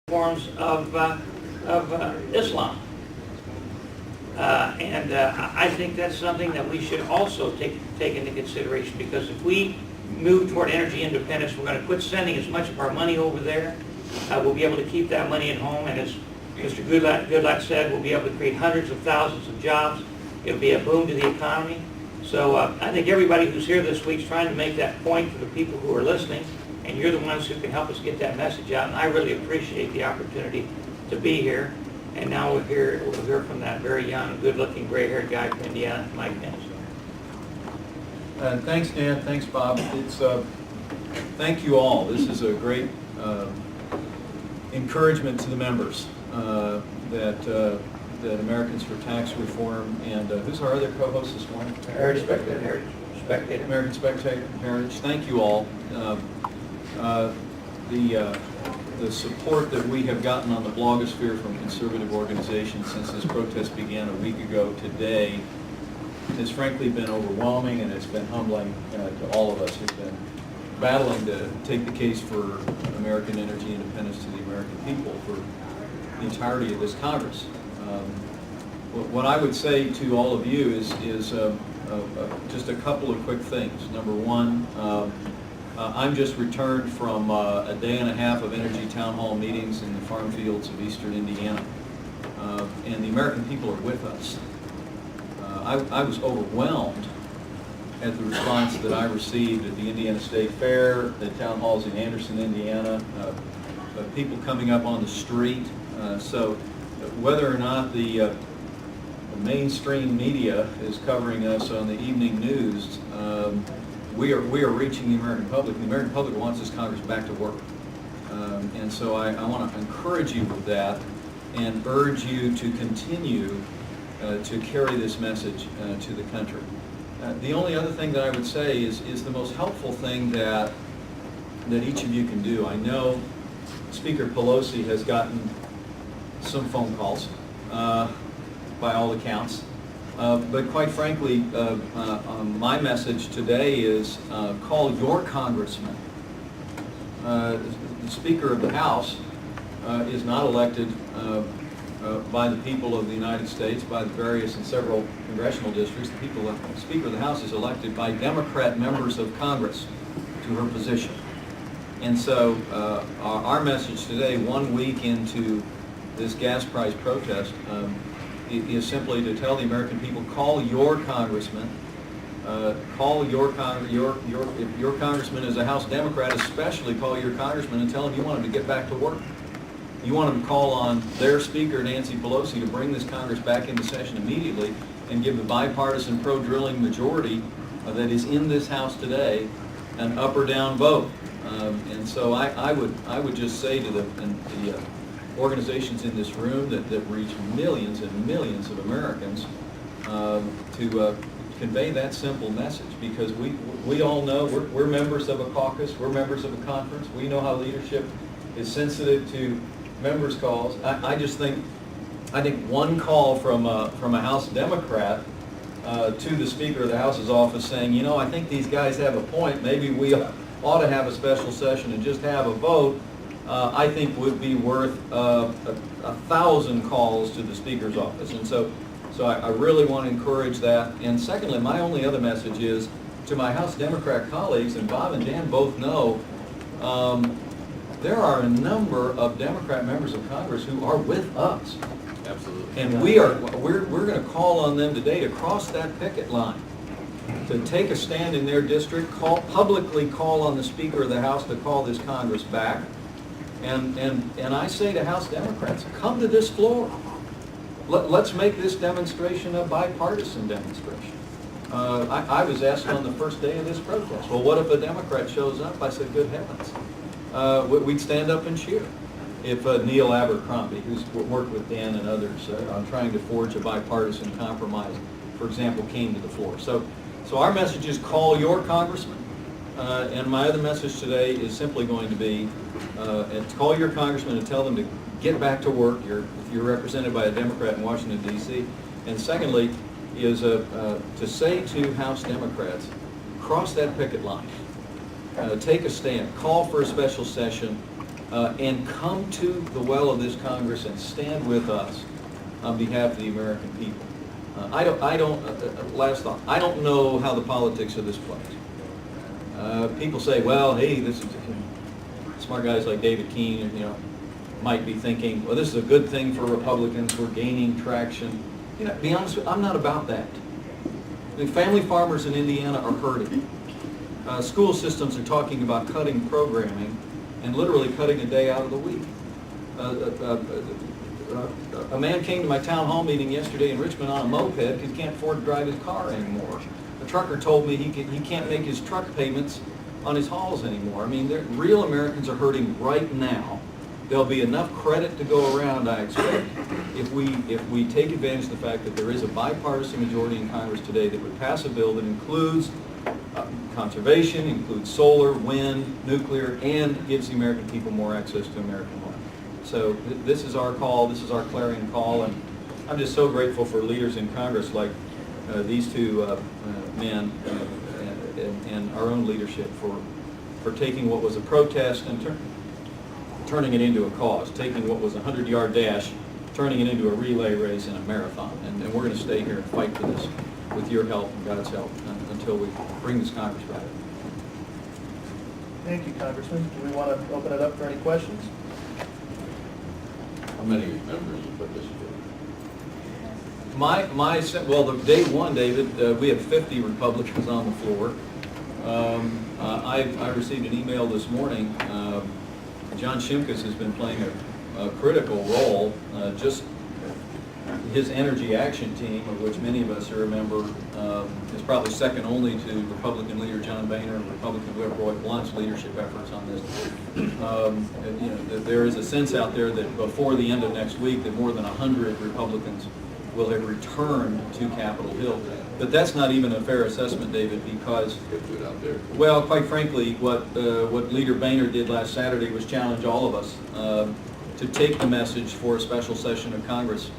forms of Islam. I think that's something that we should also take into consideration, because if we move toward energy independence, we're going to quit sending as much of our money over there. We'll be able to keep that money at home, and as Mr. Goodlatte said, we'll be able to create hundreds of thousands of jobs. It'll be a boom to the economy. So I think everybody who's here this week is trying to make that point for the people who are listening, and you're the ones who can help us get that message out. And I really appreciate the opportunity to be here. And now we'll hear from that very young, good-looking, gray-haired guy from Indiana, Mike Pence. Thanks, Dan. Thanks, Bob. Thank you all. This is a great encouragement to the members that Americans for Tax Reform and who's our other co-host this morning? Heritage Spectator. American Spectator Heritage. Thank you all. The support that we have gotten on the blogosphere from conservative organizations since this protest began a week ago today has frankly been overwhelming, and it's been humbling to all of us who've been battling to take the case for American energy independence to the American people for the entirety of this Congress. What I would say to all of you is just a couple of quick things. Number one, I'm just returned from a day and a half of energy town hall meetings in the farm fields of eastern Indiana, and the American people are with us. I was overwhelmed at the response that I received at the Indiana State Fair, the town halls in Anderson, Indiana, people coming up on the street. So whether or not the mainstream media is covering us on the evening news, we are reaching the American public. The American public wants this Congress back to work. And so I want to encourage you with that and urge you to continue to carry this message to the country. The only other thing that I would say is the most helpful thing that each of you can do. I know Speaker Pelosi has gotten some phone calls by all accounts. But quite frankly, my message today is call your congressman. The Speaker of the House is not elected by the people of the United States, by the various and several congressional districts. The Speaker of the House is elected by Democrat members of Congress to her position. And so our message today, 1 week into this gas price protest, is simply to tell the American people, call your congressman, if your congressman is a House Democrat, especially call your congressman and tell him you want him to get back to work. You want him to call on their Speaker, Nancy Pelosi, to bring this Congress back into session immediately and give the bipartisan pro-drilling majority that is in this House today an up or down vote. And so I would just say to the organizations in this room that reach millions and millions of Americans to convey that simple message, because we all know we're members of a caucus, we're members of a conference, we know how leadership is sensitive to members' calls. I think one call from a House Democrat to the Speaker of the House's office saying, you know, I think these guys have a point, maybe we ought to have a special session and just have a vote, I think would be worth 1,000 calls to the Speaker's office. And so I really want to encourage that. And secondly, my only other message is to my House Democrat colleagues, and Bob and Dan both know, there are a number of Democrat members of Congress who are with us. Absolutely. And we're going to call on them today to cross that picket line, to take a stand in their district, publicly call on the Speaker of the House to call this Congress back. And I say to House Democrats, come to this floor. Let's make this demonstration a bipartisan demonstration. I was asked on the first day of this protest, well, what if a Democrat shows up? I said, good heavens. We'd stand up and cheer. If Neil Abercrombie, who's worked with Dan and others on trying to forge a bipartisan compromise, for example, came to the floor. So our message is call your congressman. And my other message today is simply going to be call your congressman and tell them to get back to work. You're represented by a Democrat in Washington, D.C. And secondly is to say to House Democrats, cross that picket line. Take a stand. Call for a special session. and come to the well of this Congress and stand with us on behalf of the American people. Last thought, I don't know how the politics of this plays. People say, well, hey, this is, smart guys like David Keene, might be thinking, well, this is a good thing for Republicans, we're gaining traction. To be honest with you, I'm not about that. I mean, family farmers in Indiana are hurting. School systems are talking about cutting programming and literally cutting a day out of the week. A man came to my town hall meeting yesterday in Richmond on a moped because he can't afford to drive his car anymore. A trucker told me he can't make his truck payments on his hauls anymore. I mean, real Americans are hurting right now. There'll be enough credit to go around, I expect, if we take advantage of the fact that there is a bipartisan majority in Congress today that would pass a bill that includes conservation, includes solar, wind, nuclear, and gives the American people more access to American land. So this is our call, this is our clarion call, and I'm just so grateful for leaders in Congress like these two men and our own leadership for taking what was a protest and turning it into a cause, taking what was a 100-yard dash, turning it into a relay race and a marathon. And we're going to stay here and fight for this with your help and God's help until we bring this Congress back. Thank you, Congressman. Do we want to open it up for any questions? How many members participate? Well, the day one, David, we have 50 Republicans on the floor. I received an email this morning. John Shimkus has been playing a critical role. Just his Energy Action Team, of which many of us are a member, is probably second only to Republican leader John Boehner and Republican Whip Roy Blunt's leadership efforts on this. There is a sense out there that before the end of next week that more than 100 Republicans will have returned to Capitol Hill. But that's not even a fair assessment, David, because, well, quite frankly, what Leader Boehner did last Saturday was challenge all of us to take the message for a special session of Congress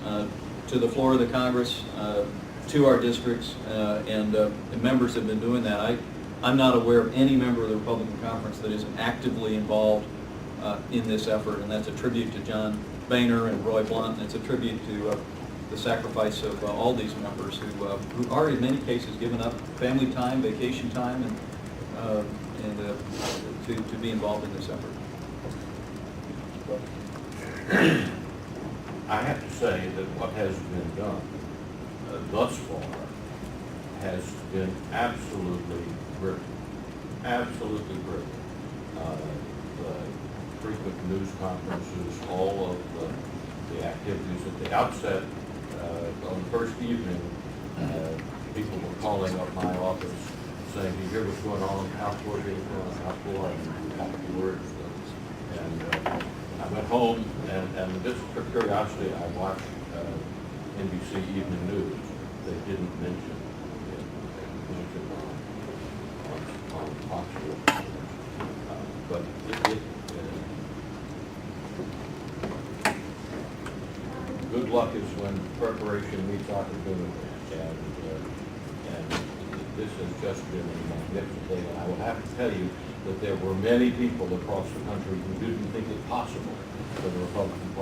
to the floor of the Congress, to our districts, and members have been doing that. I'm not aware of any member of the Republican Conference that isn't actively involved in this effort, and that's a tribute to John Boehner and Roy Blunt, and it's a tribute to the sacrifice of all these members who are in many cases given up family time, vacation time, and to be involved in this effort. I have to say that what has been done thus far has been absolutely brilliant. Absolutely brilliant. The frequent news conferences, all of the activities at the outset. On the first evening, people were calling up my office saying, "Do you hear what's going on? How poor is going on? How poor?" And got the word. And I went home, and just for curiosity, I watched NBC Evening News. They didn't mention it. They mentioned on Fox News. But good luck is when preparation meets opportunity, and this has just been a magnificent day. And I will have to tell you that there were many people across the country who didn't think it possible for the Republican Party